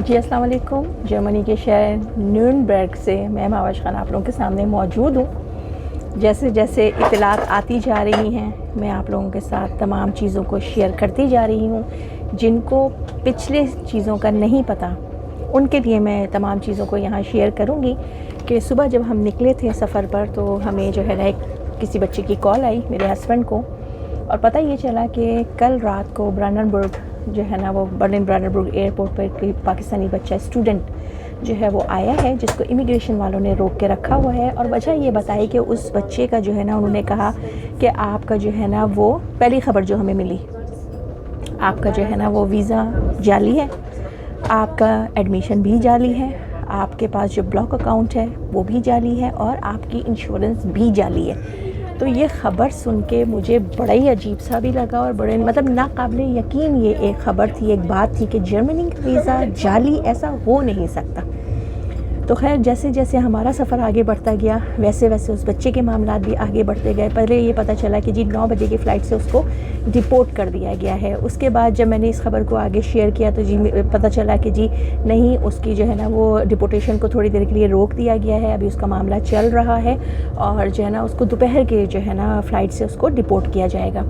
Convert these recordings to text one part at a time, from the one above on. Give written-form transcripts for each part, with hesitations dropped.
जी अस्सलाम वालेकुम। जर्मनी के शहर न्यूरनबर्ग से मैं मावश खान आप लोगों के सामने मौजूद हूँ। जैसे जैसे इत्तलात आती जा रही हैं मैं आप लोगों के साथ तमाम चीज़ों को शेयर करती जा रही हूँ। जिनको पिछले चीज़ों का नहीं पता उनके लिए मैं तमाम चीज़ों को यहाँ शेयर करूँगी कि सुबह जब हम निकले थे सफ़र पर तो हमें जो है ना किसी बच्चे की कॉल आई मेरे हस्बैंड को, और पता ये चला कि कल रात को ब्रांडनबर्ग जो है ना वो बर्लिन ब्रांडनबर्ग एयरपोर्ट पर एक पाकिस्तानी बच्चा स्टूडेंट जो है वो आया है जिसको इमिग्रेशन वालों ने रोक के रखा हुआ है। और वजह ये बताई कि उस बच्चे का जो है ना उन्होंने कहा कि आपका जो है ना वो पहली ख़बर जो हमें मिली, आपका जो है ना वो वीज़ा जाली है, आपका एडमिशन भी जाली है, आपके पास जो ब्लॉक अकाउंट है वो भी जाली है और आपकी इंश्योरेंस भी जाली है। तो ये ख़बर सुन के मुझे बड़ा ही अजीब सा भी लगा और बड़े मतलब नाकाबिले यकीन ये एक ख़बर थी, एक बात थी कि जर्मनी का वीज़ा जाली ऐसा हो नहीं सकता। तो खैर जैसे जैसे हमारा सफ़र आगे बढ़ता गया वैसे वैसे उस बच्चे के मामलात भी आगे बढ़ते गए। पहले ये पता चला कि जी 9 बजे की फ़्लाइट से उसको डिपोर्ट कर दिया गया है। उसके बाद जब मैंने इस खबर को आगे शेयर किया तो जी पता चला कि जी नहीं, उसकी जो है ना वो डिपोर्टेशन को थोड़ी देर के लिए रोक दिया गया है, अभी उसका मामला चल रहा है और जो है ना उसको दोपहर के जो है ना फ़्लाइट से उसको डिपोर्ट किया जाएगा।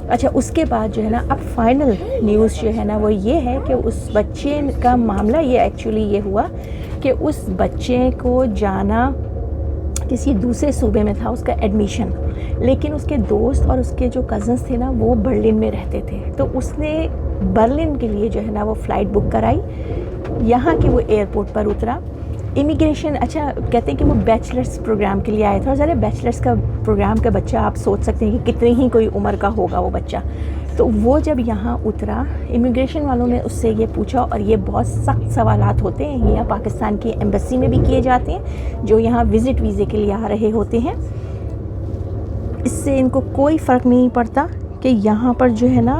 अच्छा, उसके बाद जो है ना अब फाइनल न्यूज़ जो है ना वो ये है कि उस बच्चे का मामला ये एक्चुअली ये हुआ कि उस बच्चे को जाना किसी दूसरे सूबे में था उसका एडमिशन, लेकिन उसके दोस्त और उसके जो कज़न्स थे ना वो बर्लिन में रहते थे। तो उसने बर्लिन के लिए जो है ना वो फ़्लाइट बुक कराई, यहाँ के वो एयरपोर्ट पर उतरा। इमिग्रेशन अच्छा कहते हैं कि वो बैचलर्स प्रोग्राम के लिए आया था और ज़रा बैचलर्स का प्रोग्राम का बच्चा आप सोच सकते हैं कि कितनी ही कोई उम्र का होगा वो बच्चा। तो वो जब यहाँ उतरा इमिग्रेशन वालों ने उससे ये पूछा, और ये बहुत सख्त सवालात होते हैं, ये यहाँ पाकिस्तान की एम्बेसी में भी किए जाते हैं जो यहाँ विज़िट वीज़े के लिए आ रहे होते हैं। इससे इनको कोई फ़र्क नहीं पड़ता कि यहाँ पर जो है ना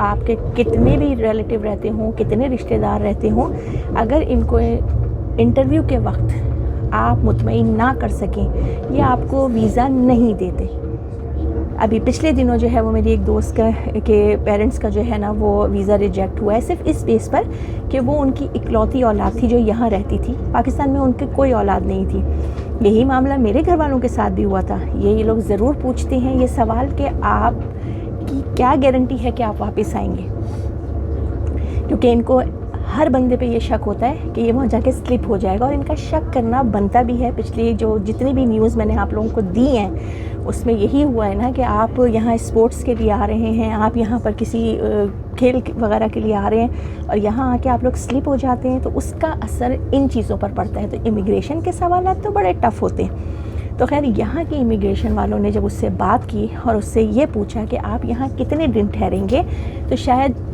आपके कितने भी रिलेटिव रहते हों, कितने रिश्तेदार रहते हों, अगर इनको इंटरव्यू के वक्त आप मुतमईन ना कर सकें ये आपको वीज़ा नहीं देते। अभी पिछले दिनों जो है वो मेरी एक दोस्त के पेरेंट्स का जो है ना वो वीज़ा रिजेक्ट हुआ है सिर्फ इस बेस पर कि वो उनकी इकलौती औलाद थी जो यहाँ रहती थी। पाकिस्तान में उनकी कोई औलाद नहीं थी। यही मामला मेरे घर वालों के साथ भी हुआ था। ये लोग ज़रूर पूछते हैं ये सवाल कि आप की क्या गारंटी है कि आप वापस आएंगे, क्योंकि इनको हर बंदे पे ये शक होता है कि ये वहाँ जाके स्लिप हो जाएगा, और इनका शक करना बनता भी है। पिछली जो जितनी भी न्यूज़ मैंने आप लोगों को दी हैं उसमें यही हुआ है ना कि आप यहाँ स्पोर्ट्स के लिए आ रहे हैं, आप यहाँ पर किसी खेल वगैरह के लिए आ रहे हैं और यहाँ आके आप लोग स्लिप हो जाते हैं, तो उसका असर इन चीज़ों पर पड़ता है। तो इमिग्रेशन के सवाल तो बड़े टफ़ होते हैं। तो खैर यहाँ के इमिग्रेशन वालों ने जब उससे बात की और उससे ये पूछा कि आप यहाँ कितने दिन ठहरेंगे, तो शायद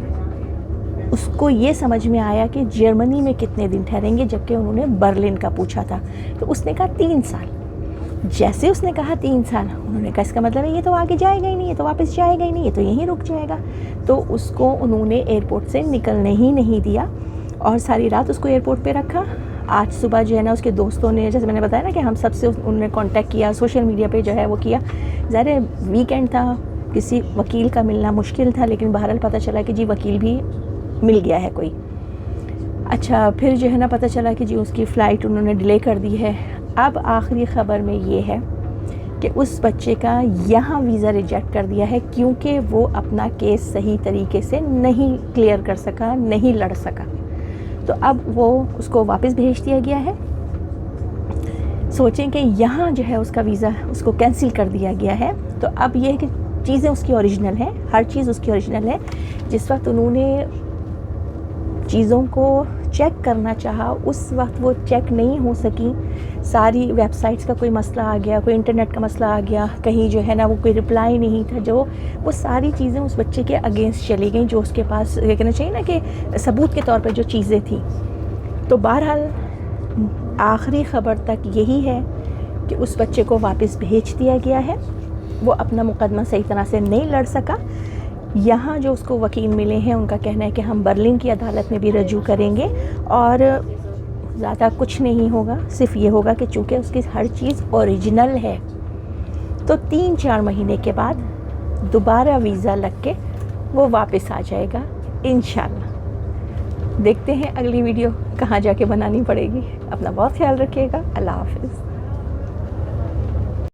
उसको ये समझ में आया कि जर्मनी में कितने दिन ठहरेंगे, जबकि उन्होंने बर्लिन का पूछा था। तो उसने कहा 3 साल। जैसे उसने कहा 3 साल, उन्होंने कहा इसका मतलब है ये तो आगे जाएगा ही नहीं, ये तो वापस जाएगा ही नहीं, ये तो यहीं रुक जाएगा। तो उसको उन्होंने एयरपोर्ट से निकलने ही नहीं दिया और सारी रात उसको एयरपोर्ट पे रखा। आज सुबह जो है ना उसके दोस्तों ने, जैसे मैंने बताया ना कि हम सबसे उन्होंने कांटेक्ट किया, सोशल मीडिया पे जो है वो किया। ज़ाहिर वीकेंड था, किसी वकील का मिलना मुश्किल था, लेकिन बहरहाल पता चला कि जी वकील भी मिल गया है कोई। अच्छा, फिर जो है ना पता चला कि जी उसकी फ़्लाइट उन्होंने डिले कर दी है। अब आखिरी ख़बर में ये है कि उस बच्चे का यहाँ वीज़ा रिजेक्ट कर दिया है क्योंकि वो अपना केस सही तरीके से नहीं क्लियर कर सका, नहीं लड़ सका। तो अब वो उसको वापस भेज दिया गया है। सोचें कि यहाँ जो है उसका वीज़ा उसको कैंसिल कर दिया गया है। तो अब ये है कि चीज़ें उसकी ओरिजिनल हैं, हर चीज़ उसकी ओरिजिनल है। जिस वक्त उन्होंने चीज़ों को चेक करना चाहा उस वक्त वो चेक नहीं हो सकी। सारी वेबसाइट्स का कोई मसला आ गया, कोई इंटरनेट का मसला आ गया, कहीं जो है ना वो कोई रिप्लाई नहीं था, जो वो सारी चीज़ें उस बच्चे के अगेंस्ट चली गई, जो उसके पास ये कहना चाहिए ना कि सबूत के तौर पर जो चीज़ें थी। तो बहरहाल आखिरी ख़बर तक यही है कि उस बच्चे को वापस भेज दिया गया है। वो अपना मुकदमा सही तरह से नहीं लड़ सका। यहाँ जो उसको वकील मिले हैं उनका कहना है कि हम बर्लिन की अदालत में भी रजू करेंगे और ज़्यादा कुछ नहीं होगा, सिर्फ ये होगा कि चूँकि उसकी हर चीज़ ओरिजिनल है तो 3-4 महीने के बाद दोबारा वीज़ा लग के वो वापस आ जाएगा इंशाल्लाह। देखते हैं अगली वीडियो कहाँ जाके बनानी पड़ेगी। अपना बहुत ख्याल रखिएगा। अल्लाह हाफ़िज़।